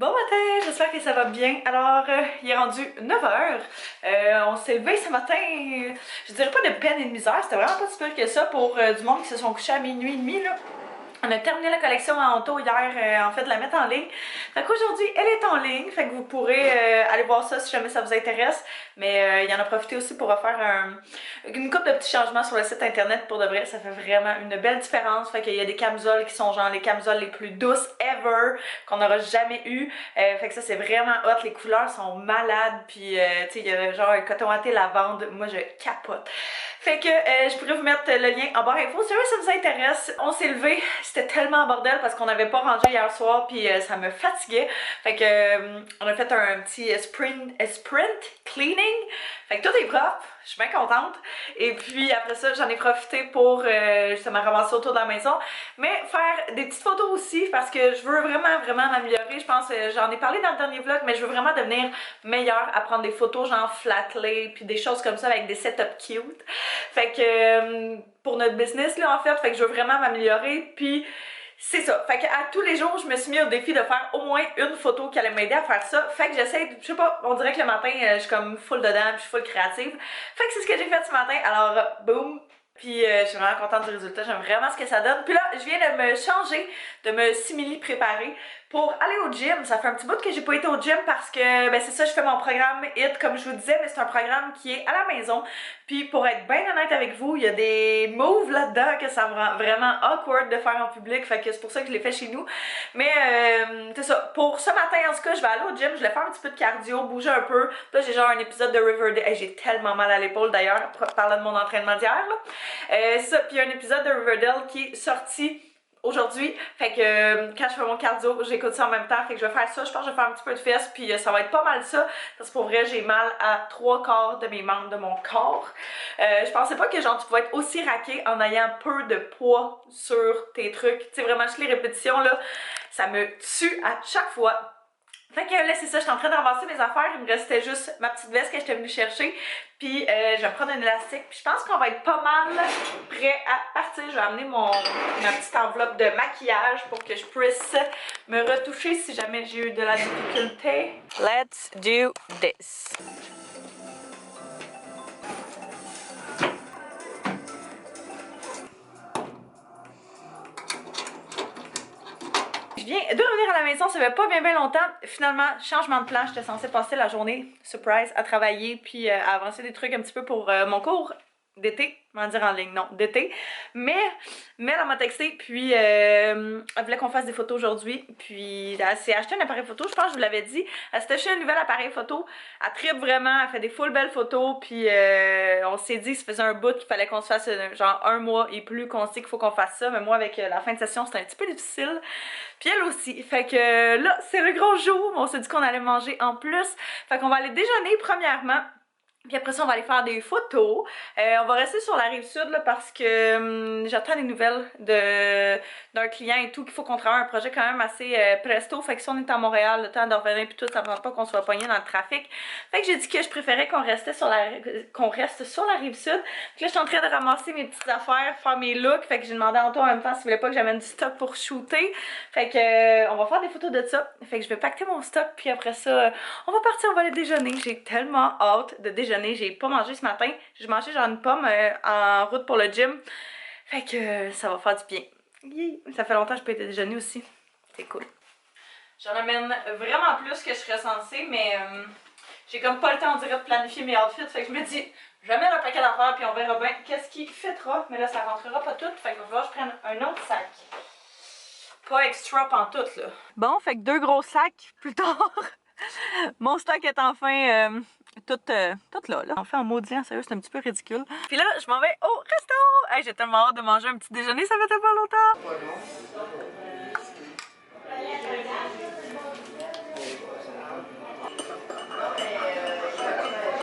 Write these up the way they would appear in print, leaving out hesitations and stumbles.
Bon matin, j'espère que ça va bien. Alors, il est rendu 9h. On s'est levé ce matin, je dirais pas de peine et de misère, c'était vraiment pas si pire que ça pour du monde qui se sont couchés à minuit et demi, là. On a terminé la collection en auto hier, en fait, de la mettre en ligne. Fait qu'aujourd'hui, elle est en ligne, fait que vous pourrez aller voir ça si jamais ça vous intéresse. Mais il y en a profité aussi pour faire une couple de petits changements sur le site internet. Pour de vrai, ça fait vraiment une belle différence. Fait qu'il y a des camisoles qui sont genre les camisoles les plus douces ever, qu'on n'aura jamais eu. Fait que ça, c'est vraiment hot. Les couleurs sont malades. Puis, tu sais, il y a genre un coton watté lavande. Moi, je capote. Fait que je pourrais vous mettre le lien en barre info si jamais ça vous intéresse. On s'est levé, c'était tellement bordel parce qu'on n'avait pas rangé hier soir puis ça me fatiguait. Fait que on a fait un petit sprint cleaning. Fait que tout est propre, je suis bien contente. Et puis après ça, j'en ai profité pour justement ramasser autour de la maison. Mais faire des petites photos aussi parce que je veux vraiment m'améliorer. Je pense, j'en ai parlé dans le dernier vlog, mais je veux vraiment devenir meilleure à prendre des photos genre flat lay puis des choses comme ça avec des setups cute. Fait que pour notre business là en fait, je veux vraiment m'améliorer puis c'est ça. Fait que à tous les jours, je me suis mis au défi de faire au moins une photo qui allait m'aider à faire ça. Fait que j'essaie, je sais pas, on dirait que le matin, je suis comme full dedans, puis je suis full créative. Fait que c'est ce que j'ai fait ce matin. Alors, boum. Puis je suis vraiment contente du résultat, j'aime vraiment ce que ça donne. Puis là, je viens de me changer, de me simili-préparer pour aller au gym. Ça fait un petit bout que j'ai pas été au gym parce que, ben c'est ça, je fais mon programme HIIT comme je vous disais, mais c'est un programme qui est à la maison. Puis pour être bien honnête avec vous, il y a des moves là-dedans que ça me rend vraiment awkward de faire en public, fait que c'est pour ça que je l'ai fait chez nous. Mais c'est ça, pour ce matin en tout cas, je vais aller au gym, je vais faire un petit peu de cardio, bouger un peu. Là j'ai genre un épisode de Riverdale, hey, j'ai tellement mal à l'épaule d'ailleurs, parlant de mon entraînement d'hier là. C'est ça, puis il y a un épisode de Riverdale qui est sorti aujourd'hui, fait que quand je fais mon cardio, j'écoute ça en même temps, fait que je vais faire ça, je pense que je vais faire un petit peu de fesses, puis ça va être pas mal ça, parce que pour vrai, j'ai mal à 3/4 de mes membres de mon corps. Je pensais pas que genre tu pouvais être aussi raqué en ayant peu de poids sur tes trucs, tu sais vraiment juste les répétitions là, ça me tue à chaque fois. Fait que là c'est ça, je suis en train de ramasser mes affaires, il me restait juste ma petite veste que j'étais venue chercher, puis je vais prendre un élastique, puis je pense qu'on va être pas mal prêt à partir. Je vais amener ma petite enveloppe de maquillage pour que je puisse me retoucher si jamais j'ai eu de la difficulté. Let's do this! Je viens de revenir à la maison, ça fait pas bien longtemps. Finalement, changement de plan, j'étais censée passer la journée, surprise, à travailler puis à avancer des trucs un petit peu pour mon cours d'été, comment dire en ligne, non, d'été. Mais elle m'a texté, puis elle voulait qu'on fasse des photos aujourd'hui. Puis elle s'est acheté un appareil photo, je pense que je vous l'avais dit. Elle s'est acheté un nouvel appareil photo. Elle tripe vraiment, elle fait des full belles photos. Puis on s'est dit que ça faisait un bout qu'il fallait qu'on se fasse genre un mois et plus qu'on sait qu'il faut qu'on fasse ça. Mais moi, avec la fin de session, c'était un petit peu difficile. Puis elle aussi. Fait que là, c'est le gros jour. On s'est dit qu'on allait manger en plus. Fait qu'on va aller déjeuner premièrement. Puis après ça, on va aller faire des photos. On va rester sur la rive sud là, parce que j'attends des nouvelles d'un client et tout, qu'il faut qu'on travaille un projet quand même assez presto. Fait que si on est à Montréal, le temps de revenir puis tout, ça ne prend pas qu'on soit pogné dans le trafic. Fait que j'ai dit que je préférais qu'on reste sur la rive sud. Puis là, je suis en train de ramasser mes petites affaires, faire mes looks. Fait que j'ai demandé à Antoine en même temps s'il voulait pas que j'amène du stock pour shooter. Fait que on va faire des photos de ça. Fait que je vais pacter mon stock puis après ça, on va partir, on va aller déjeuner. J'ai tellement hâte de déjeuner. J'ai pas mangé ce matin. J'ai mangé genre une pomme en route pour le gym. Fait que ça va faire du bien. Ça fait longtemps que je peux être déjeuner aussi. C'est cool. J'en amène vraiment plus que je serais censée, mais j'ai comme pas le temps, on dirait, de planifier mes outfits. Fait que je me dis, je vais mettre un paquet d'affaires puis on verra bien qu'est-ce qui fitera. Mais là, ça rentrera pas tout. Fait que il va falloir que je prenne un autre sac. Pas extra pantoute, là. Bon, fait que 2 gros sacs plus tard. Mon stock est enfin tout là. Enfin, en maudit, sérieux, c'est un petit peu ridicule. Puis là, je m'en vais au resto! Hey, j'ai tellement hâte de manger un petit déjeuner, ça fait tellement longtemps!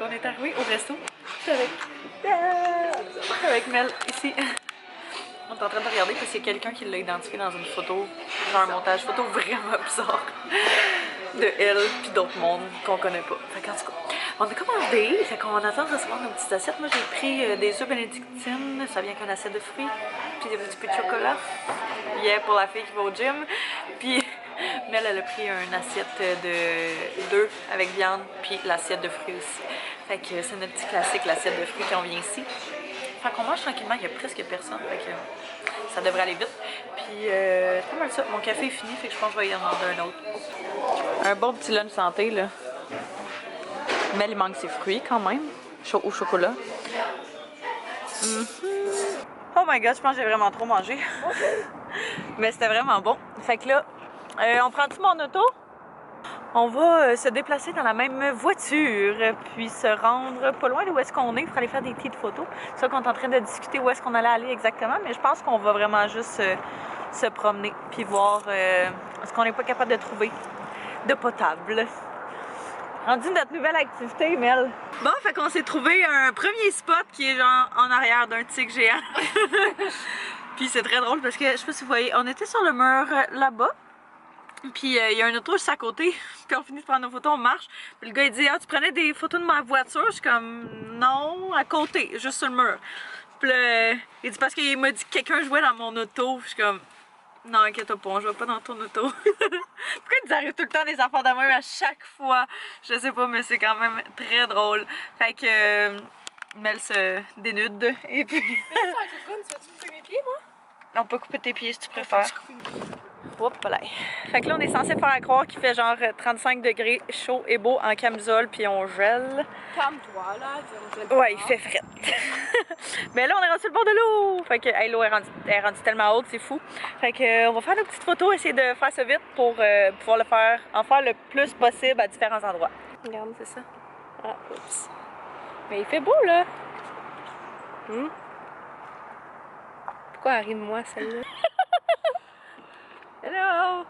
On est arrivé au resto. Je suis avec Mel, ici. On est en train de regarder parce qu'il y a quelqu'un qui l'a identifié dans une photo, genre un montage photo vraiment bizarre de elle puis d'autres mondes qu'on connaît pas. Fait qu'en tout cas, on a commandé, fait qu'on attend de recevoir nos petites assiettes. Moi j'ai pris des œufs bénédictines, ça vient qu'un assiette de fruits, puis des petits peu de chocolat. Yeah, pour la fille qui va au gym. Puis Mel, elle a pris une assiette de d'œufs avec viande, puis l'assiette de fruits aussi. Fait que c'est notre petit classique, l'assiette de fruits quand on vient ici. Fait qu'on mange tranquillement, il y a presque personne, fait que ça devrait aller vite. Puis c'est pas mal ça. Mon café est fini, fait que je pense que je vais y en demander un autre. Un bon petit lunch santé, là. Mel, il manque ses fruits quand même, au chocolat. Oh my god, je pense que j'ai vraiment trop mangé. Mais c'était vraiment bon. Fait que là, on prend-tu mon auto? On va se déplacer dans la même voiture, puis se rendre pas loin de où est-ce qu'on est pour aller faire des petites photos. C'est ça qu'on est en train de discuter où est-ce qu'on allait aller exactement, mais je pense qu'on va vraiment juste se promener, puis voir ce qu'on n'est pas capable de trouver de potable. Rendu notre nouvelle activité, Mel. Bon, fait qu'on s'est trouvé un premier spot qui est genre en arrière d'un tigre géant. Puis c'est très drôle parce que, je sais pas si vous voyez, on était sur le mur là-bas. Puis il y a un auto juste à côté, puis on finit de prendre nos photos, on marche. Puis le gars il dit: ah, tu prenais des photos de ma voiture? Je suis comme: non, à côté, juste sur le mur. Puis là, il dit: parce qu'il m'a dit que quelqu'un jouait dans mon auto. Je suis comme: non, inquiète pas, on joue pas dans ton auto. Pourquoi ils nous arrivent tout le temps des enfants de même à chaque fois? Je sais pas, mais c'est quand même très drôle. Fait que Mel se dénude et puis. Tu vas-tu me couper mes pieds, moi? On peut couper tes pieds si tu préfères. Hop là. Fait que là, on est censé faire à croire qu'il fait genre 35 degrés, chaud et beau en camisole, puis on gèle. Calme-toi, là. Ouais, il fait frais. Mais là, on est rendu sur le bord de l'eau. Fait que hey, l'eau est rendue tellement haute, c'est fou. Fait que on va faire nos petites photos, essayer de faire ça vite pour pouvoir en faire le plus possible à différents endroits. Regarde, c'est ça. Ah, oups. Mais il fait beau, là. Pourquoi elle rit de moi, celle-là? Hello!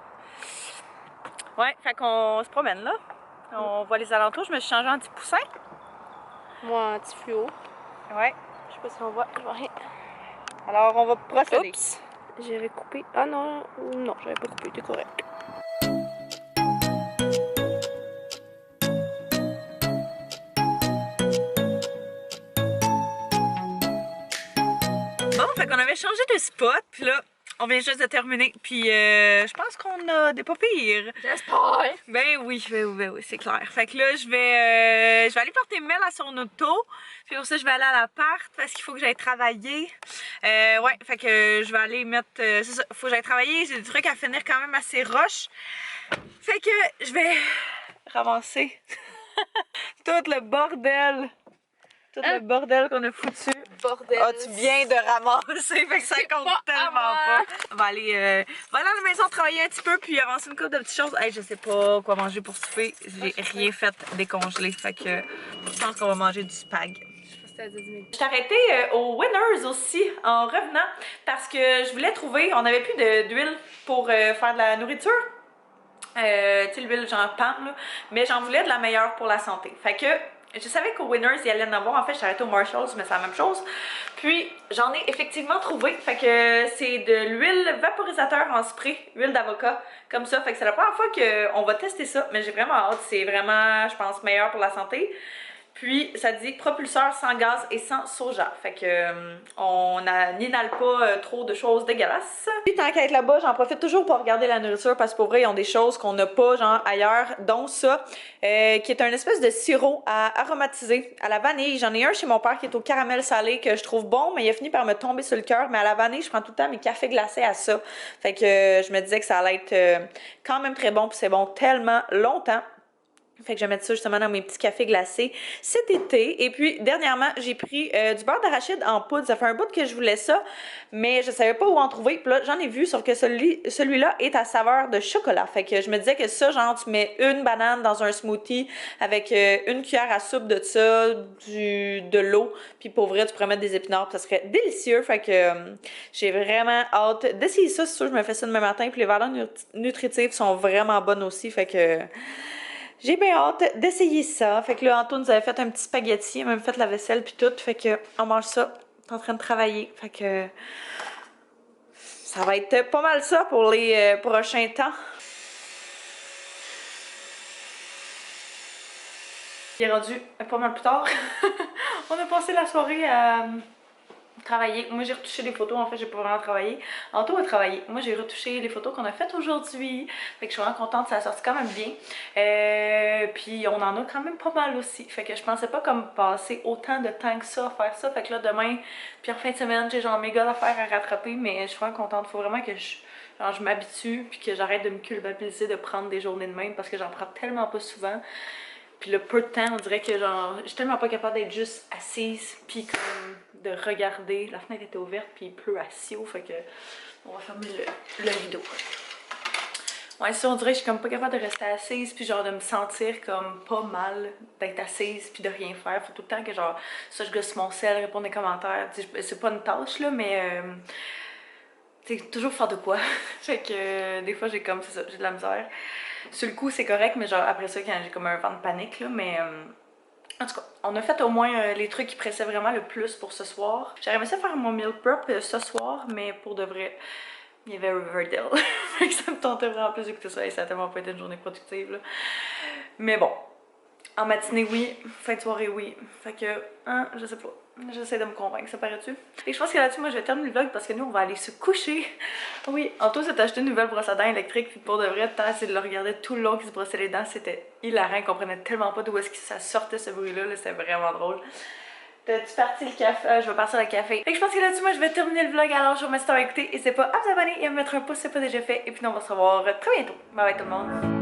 Ouais, fait qu'on se promène là. On voit les alentours. Je me suis changée en petit poussin. Moi, un petit fluo. Ouais. Je sais pas si on voit. Je vois rien. Alors, on va procéder. Oups! J'avais coupé. Ah non, non, j'avais pas coupé, t'es correct. Bon, fait qu'on avait changé de spot, puis là, on vient juste de terminer, puis je pense qu'on a des pas pires. J'espère! Ben oui, c'est clair. Fait que là, je vais aller porter Mel à son auto, puis pour ça, je vais aller à l'appart parce qu'il faut que j'aille travailler. Ouais, fait que je vais aller mettre, c'est ça, faut que j'aille travailler, j'ai des trucs à finir quand même assez rush. Fait que je vais ramasser tout le bordel. Tout le bordel qu'on a foutu. Bordel! Ah, tu viens de ramasser, fait que ça compte tellement pas. On va aller à la maison travailler un petit peu, puis avancer une couple de petites choses. Hey, je sais pas quoi manger pour souper. J'ai rien fait décongelé, fait que je pense qu'on va manger du spag. Je t'ai arrêté au Winners aussi en revenant parce que je voulais trouver, on n'avait plus d'huile pour faire de la nourriture. Tu sais, l'huile genre palme, là, mais j'en voulais de la meilleure pour la santé. Fait que je savais qu'au Winners, il allait en avoir. En fait, je suis arrêtée au Marshalls, mais c'est la même chose. Puis, j'en ai effectivement trouvé. Fait que c'est de l'huile vaporisateur en spray, huile d'avocat, comme ça. Fait que c'est la première fois qu'on va tester ça. Mais j'ai vraiment hâte. C'est vraiment, je pense, meilleur pour la santé. Puis, ça dit propulseur sans gaz et sans soja. Fait que on n'inhale pas trop de choses dégueulasses. Puis, tant qu'à être là-bas, j'en profite toujours pour regarder la nourriture parce que pour vrai, ils ont des choses qu'on n'a pas, genre ailleurs, dont ça, qui est un espèce de sirop à aromatiser à la vanille. J'en ai un chez mon père qui est au caramel salé que je trouve bon, mais il a fini par me tomber sur le cœur. Mais à la vanille, je prends tout le temps mes cafés glacés à ça. Fait que je me disais que ça allait être quand même très bon, puis c'est bon tellement longtemps. Fait que je vais mettre ça justement dans mes petits cafés glacés cet été. Et puis, dernièrement, j'ai pris du beurre d'arachide en poudre. Ça fait un bout que je voulais ça, mais je savais pas où en trouver. Puis là, j'en ai vu, sauf que celui-là est à saveur de chocolat. Fait que je me disais que ça, genre, tu mets une banane dans un smoothie avec une cuillère à soupe de ça, de l'eau. Puis pour vrai, tu pourrais mettre des épinards, puis ça serait délicieux. Fait que j'ai vraiment hâte d'essayer ça. C'est sûr, je me fais ça demain matin. Puis les valeurs nutritives sont vraiment bonnes aussi. Fait que j'ai bien hâte d'essayer ça. Fait que là, Antoine nous avait fait un petit spaghetti, il a même fait la vaisselle puis tout. Fait que on mange ça. On est en train de travailler. Fait que ça va être pas mal ça pour les prochains temps. Il est rendu pas mal plus tard. On a passé la soirée à travaillé. Moi j'ai retouché les photos, en fait j'ai pas vraiment travaillé. Anto a travaillé. Moi j'ai retouché les photos qu'on a faites aujourd'hui. Fait que je suis vraiment contente, ça a sorti quand même bien. Puis on en a quand même pas mal aussi. Fait que je pensais pas comme passer autant de temps que ça à faire ça. Fait que là demain, puis en fin de semaine, j'ai genre méga d'affaires à rattraper, mais je suis vraiment contente. Faut vraiment que je m'habitue puis que j'arrête de me culpabiliser de prendre des journées de même parce que j'en prends tellement pas souvent. Puis le peu de temps, on dirait que genre, je suis tellement pas capable d'être juste assise, puis comme de regarder. La fenêtre était ouverte, puis il pleut à Sio, fait que on va fermer le rideau. Ouais, ça, on dirait que je suis comme pas capable de rester assise, puis genre de me sentir comme pas mal d'être assise, puis de rien faire. Faut tout le temps que genre, ça, je gosse mon sel, répondre des commentaires. C'est pas une tâche, là, mais toujours faire de quoi. Fait que des fois, j'ai comme, c'est ça, j'ai de la misère. Sur le coup, c'est correct, mais genre après ça, quand j'ai comme un vent de panique, là, mais en tout cas, on a fait au moins les trucs qui pressaient vraiment le plus pour ce soir. J'aurais aimé ça faire mon meal prep ce soir, mais pour de vrai, il y avait Riverdale. Fait que ça me tentait vraiment plus d'écouter ça et ça a tellement pas été une journée productive, là. Mais bon, en matinée, oui. Fin de soirée, oui. Fait que, je sais pas. J'essaie de me convaincre, ça paraît-tu? Et je pense que là-dessus, moi, je vais terminer le vlog parce que nous, on va aller se coucher. Oui, Anto s'est acheté une nouvelle brosse à dents électrique, puis pour de vrai, tant c'est de le regarder tout le long qu'il se brossait les dents, c'était hilarant. Il comprenait tellement pas d'où est-ce que ça sortait ce bruit-là, -là, c'était vraiment drôle. T'as-tu parti le café? Je vais partir le café. Fait que je pense que là-dessus, moi, je vais terminer le vlog. Alors, je vous remercie d'avoir écouté. N'hésitez pas à vous abonner et à me mettre un pouce si c'est pas déjà fait. Et puis, nous, on va se revoir très bientôt. Bye bye tout le monde.